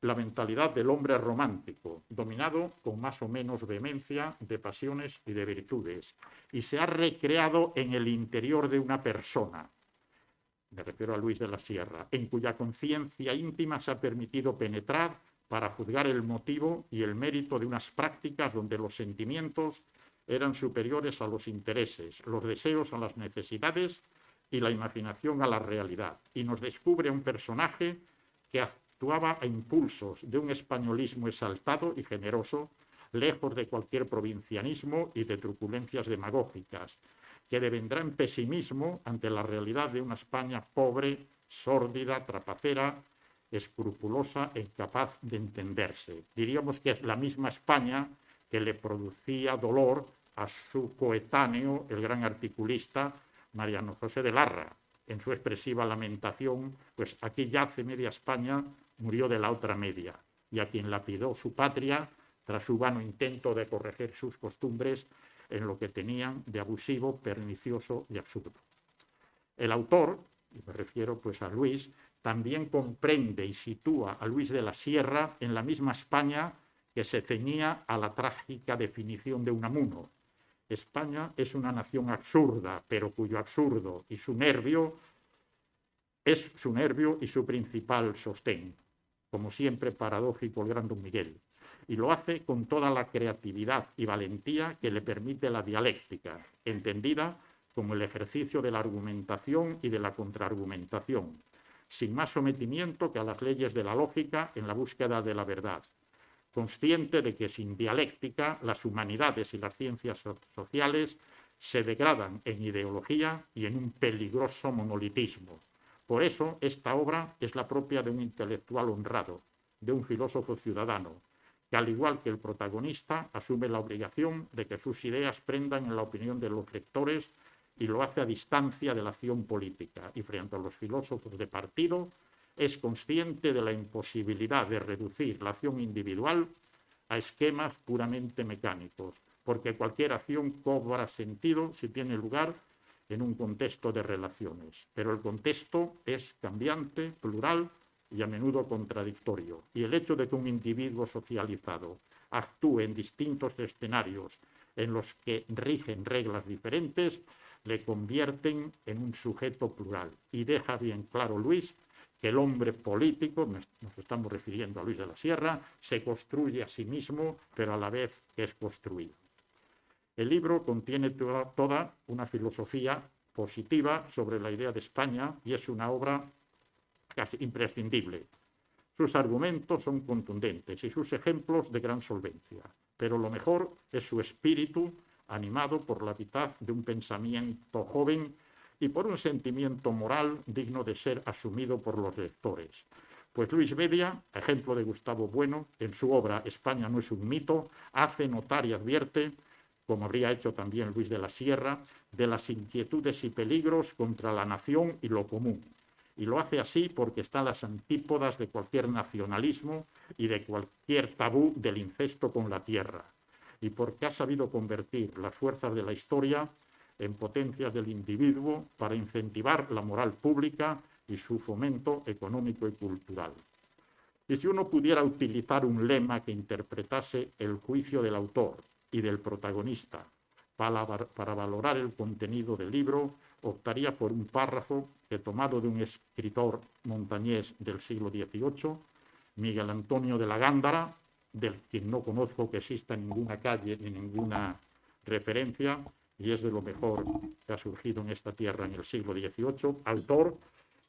la mentalidad del hombre romántico, dominado con más o menos vehemencia de pasiones y de virtudes, y se ha recreado en el interior de una persona, me refiero a Luis de la Sierra, en cuya conciencia íntima se ha permitido penetrar para juzgar el motivo y el mérito de unas prácticas donde los sentimientos eran superiores a los intereses, los deseos a las necesidades y la imaginación a la realidad, y nos descubre un personaje que actuaba a impulsos de un españolismo exaltado y generoso, lejos de cualquier provincianismo y de truculencias demagógicas, que devendrá en pesimismo ante la realidad de una España pobre, sórdida, trapacera, escrupulosa e incapaz de entenderse. Diríamos que es la misma España que le producía dolor a su coetáneo, el gran articulista Mariano José de Larra. En su expresiva lamentación, pues aquí yace media España, murió de la otra media, y a quien lapidó su patria tras su vano intento de corregir sus costumbres en lo que tenían de abusivo, pernicioso y absurdo. El autor, y me refiero pues a Luis, también comprende y sitúa a Luis de la Sierra en la misma España que se ceñía a la trágica definición de Unamuno. España es una nación absurda, pero cuyo absurdo y su nervio es su nervio y su principal sostén. Como siempre, paradójico el gran Don Miguel. Y lo hace con toda la creatividad y valentía que le permite la dialéctica, entendida como el ejercicio de la argumentación y de la contraargumentación, sin más sometimiento que a las leyes de la lógica en la búsqueda de la verdad, consciente de que sin dialéctica las humanidades y las ciencias sociales se degradan en ideología y en un peligroso monolitismo. Por eso esta obra es la propia de un intelectual honrado, de un filósofo ciudadano, que al igual que el protagonista asume la obligación de que sus ideas prendan en la opinión de los lectores y lo hace a distancia de la acción política y frente a los filósofos de partido es consciente de la imposibilidad de reducir la acción individual a esquemas puramente mecánicos, porque cualquier acción cobra sentido si tiene lugar en un contexto de relaciones. Pero el contexto es cambiante, plural y a menudo contradictorio. Y el hecho de que un individuo socializado actúe en distintos escenarios en los que rigen reglas diferentes le convierten en un sujeto plural. Y deja bien claro Luis que el hombre político, nos estamos refiriendo a Luis de la Sierra, se construye a sí mismo, pero a la vez que es construido. El libro contiene toda una filosofía positiva sobre la idea de España y es una obra casi imprescindible. Sus argumentos son contundentes y sus ejemplos de gran solvencia, pero lo mejor es su espíritu animado por la vitaz de un pensamiento joven y por un sentimiento moral digno de ser asumido por los lectores. Pues Luis Bedia, ejemplo de Gustavo Bueno, en su obra España no es un mito, hace notar y advierte, como habría hecho también Luis de la Sierra, de las inquietudes y peligros contra la nación y lo común. Y lo hace así porque está a las antípodas de cualquier nacionalismo y de cualquier tabú del incesto con la tierra. Y porque ha sabido convertir las fuerzas de la historia en potencias del individuo para incentivar la moral pública y su fomento económico y cultural. Y si uno pudiera utilizar un lema que interpretase el juicio del autor y del protagonista para valorar el contenido del libro, optaría por un párrafo que, tomado de un escritor montañés del siglo XVIII, Miguel Antonio de la Gándara, del que no conozco que exista ninguna calle ni ninguna referencia, y es de lo mejor que ha surgido en esta tierra en el siglo XVIII, autor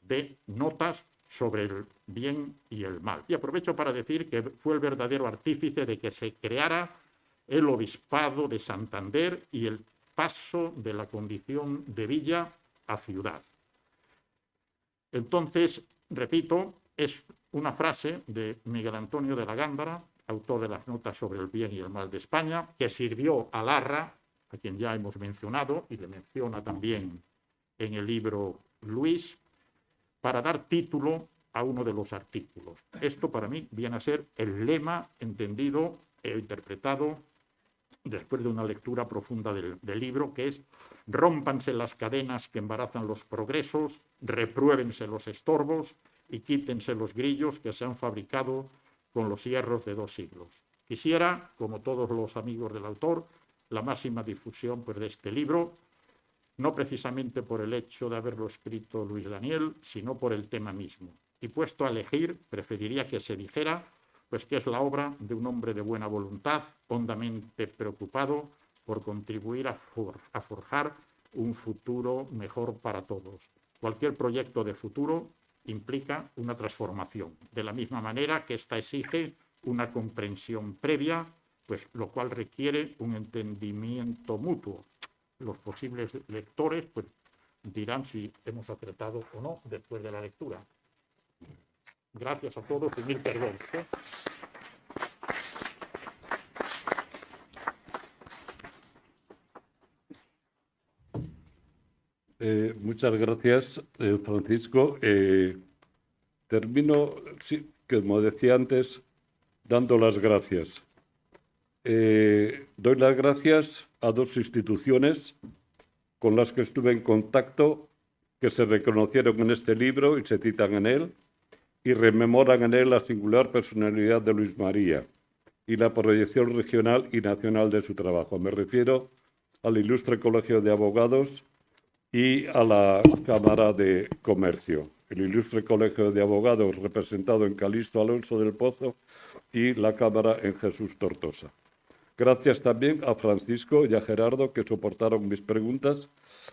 de Notas sobre el bien y el mal. Y aprovecho para decir que fue el verdadero artífice de que se creara el obispado de Santander y el paso de la condición de villa a ciudad. Entonces, repito, es una frase de Miguel Antonio de la Gándara, autor de las Notas sobre el bien y el mal de España, que sirvió a Larra, a quien ya hemos mencionado, y le menciona también en el libro Luis, para dar título a uno de los artículos. Esto para mí viene a ser el lema entendido e interpretado después de una lectura profunda del libro, que es: rómpanse las cadenas que embarazan los progresos, repruébense los estorbos y quítense los grillos que se han fabricado con los hierros de 2 siglos. Quisiera, como todos los amigos del autor, la máxima difusión de este libro, no precisamente por el hecho de haberlo escrito Luis Daniel, sino por el tema mismo. Y puesto a elegir, preferiría que se dijera pues que es la obra de un hombre de buena voluntad, hondamente preocupado por contribuir a forjar un futuro mejor para todos. Cualquier proyecto de futuro implica una transformación, de la misma manera que esta exige una comprensión previa, pues lo cual requiere un entendimiento mutuo. Los posibles lectores pues dirán si hemos acertado o no después de la lectura. Gracias a todos y mil perdón. Muchas gracias, Francisco. Termino, sí, como decía antes, dando las gracias. Doy las gracias a 2 instituciones con las que estuve en contacto, que se reconocieron en este libro y se citan en él, y rememoran en él la singular personalidad de Luis María y la proyección regional y nacional de su trabajo. Me refiero al Ilustre Colegio de Abogados y a la Cámara de Comercio. El Ilustre Colegio de Abogados, representado en Calixto Alonso del Pozo, y la Cámara en Jesús Tortosa. Gracias también a Francisco y a Gerardo, que soportaron mis preguntas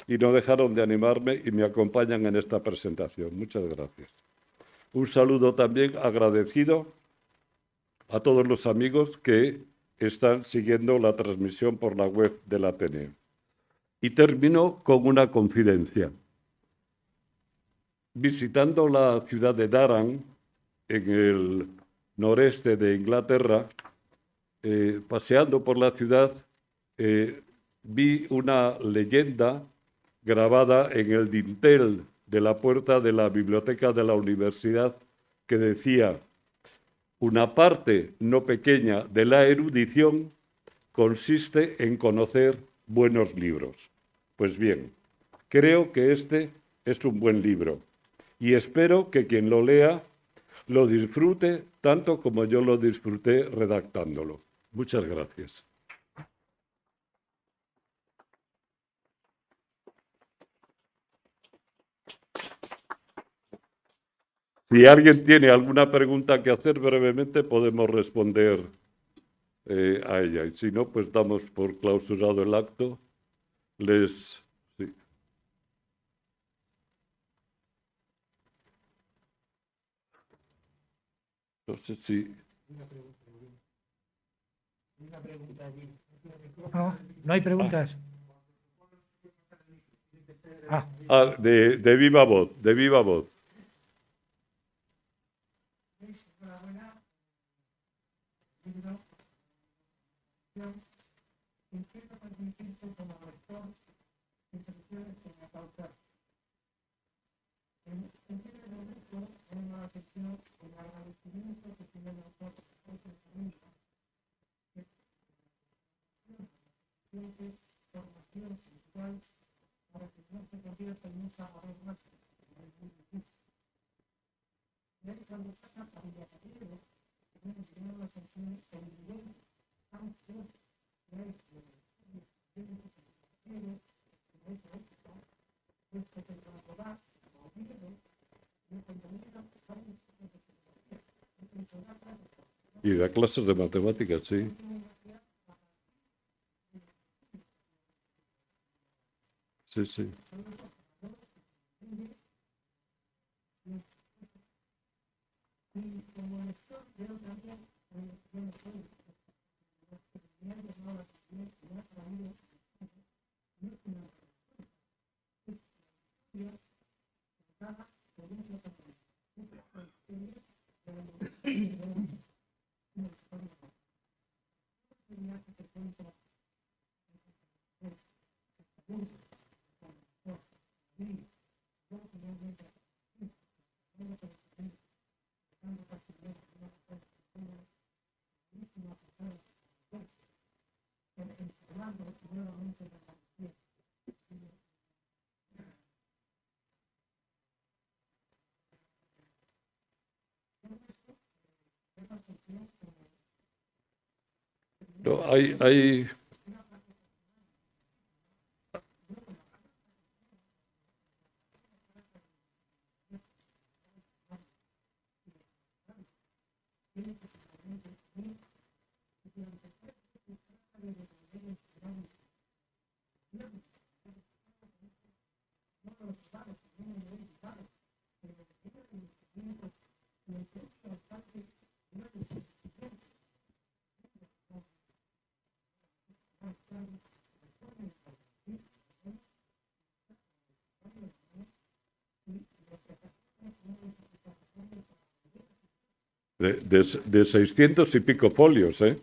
y no dejaron de animarme y me acompañan en esta presentación. Muchas gracias. Un saludo también agradecido a todos los amigos que están siguiendo la transmisión por la web del Ateneo. Y termino con una confidencia. Visitando la ciudad de Durham, en el noreste de Inglaterra, paseando por la ciudad, vi una leyenda grabada en el dintel de la puerta de la biblioteca de la universidad que decía: una parte no pequeña de la erudición consiste en conocer buenos libros. Pues bien, creo que este es un buen libro y espero que quien lo lea lo disfrute tanto como yo lo disfruté redactándolo. Muchas gracias. Si alguien tiene alguna pregunta que hacer brevemente, podemos responder a ella. Y si no, pues damos por clausurado el acto. Sí. No sé si... No, no hay preguntas. de viva voz, de viva voz. Y da clases de matemáticas, sí. Sí, sí. No, hay... De 600 y pico folios, ¿eh?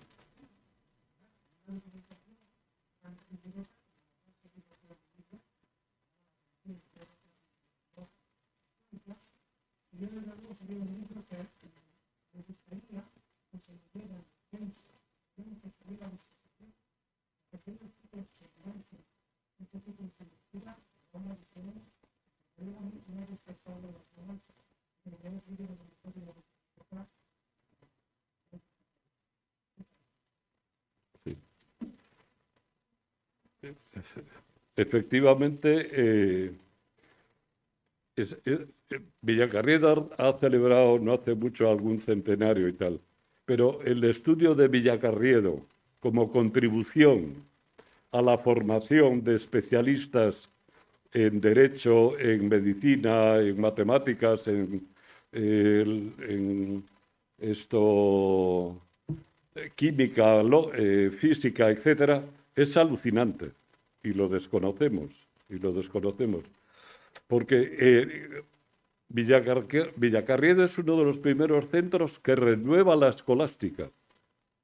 Sí. Efectivamente, Villacarrieda ha celebrado no hace mucho algún centenario y tal, pero el estudio de Villacarriedo como contribución a la formación de especialistas en derecho, en medicina, en matemáticas, en química, física, etcétera, es alucinante y lo desconocemos, porque Villacarriedo es uno de los primeros centros que renueva la escolástica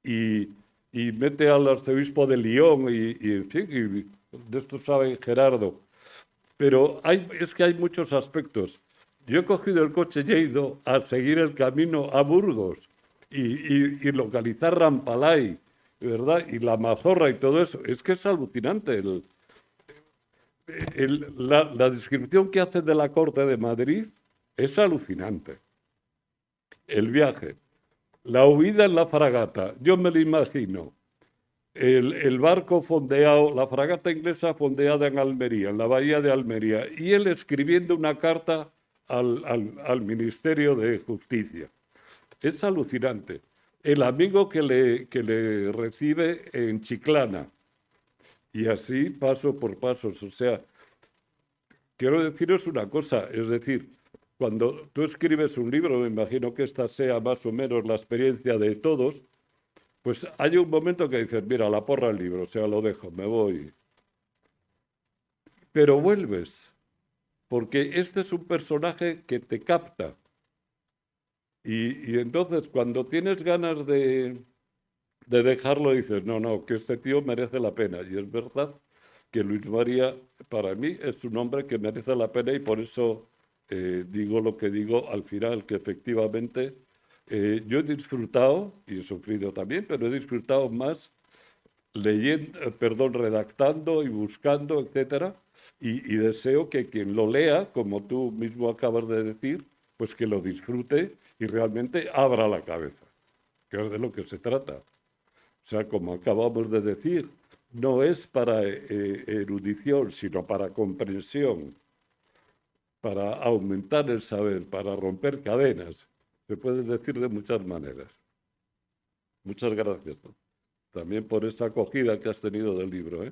y y mete al arzobispo de Lyon y en fin, y de esto sabe Gerardo. Pero es que hay muchos aspectos. Yo he cogido el coche y he ido a seguir el camino a Burgos y localizar Rampalay, ¿verdad? Y la Mazorra y todo eso. Es que es alucinante. La descripción que hace de la corte de Madrid es alucinante. El viaje, la huida en la fragata, yo me lo imagino. El barco fondeado, la fragata inglesa fondeada en Almería, en la bahía de Almería, y él escribiendo una carta al Ministerio de Justicia. Es alucinante. El amigo que le recibe en Chiclana. Y así, paso por pasos. O sea, quiero deciros una cosa, es decir, cuando tú escribes un libro, me imagino que esta sea más o menos la experiencia de todos, pues hay un momento que dices, mira, la porra el libro, o sea, lo dejo, me voy. Pero vuelves, porque este es un personaje que te capta. Y entonces, cuando tienes ganas de dejarlo, dices, no, que este tío merece la pena. Y es verdad que Luis María, para mí, es un hombre que merece la pena y por eso digo lo que digo al final, que efectivamente yo he disfrutado, y he sufrido también, pero he disfrutado más leyendo, redactando y buscando, etcétera, y deseo que quien lo lea, como tú mismo acabas de decir, pues que lo disfrute y realmente abra la cabeza, que es de lo que se trata. O sea, como acabamos de decir, no es para erudición, sino para comprensión, para aumentar el saber, para romper cadenas. Se puede decir de muchas maneras. Muchas gracias también por esa acogida que has tenido del libro.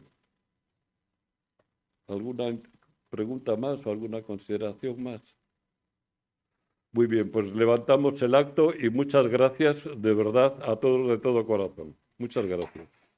¿Alguna pregunta más o alguna consideración más? Muy bien, pues levantamos el acto y muchas gracias de verdad a todos de todo corazón. Muchas gracias.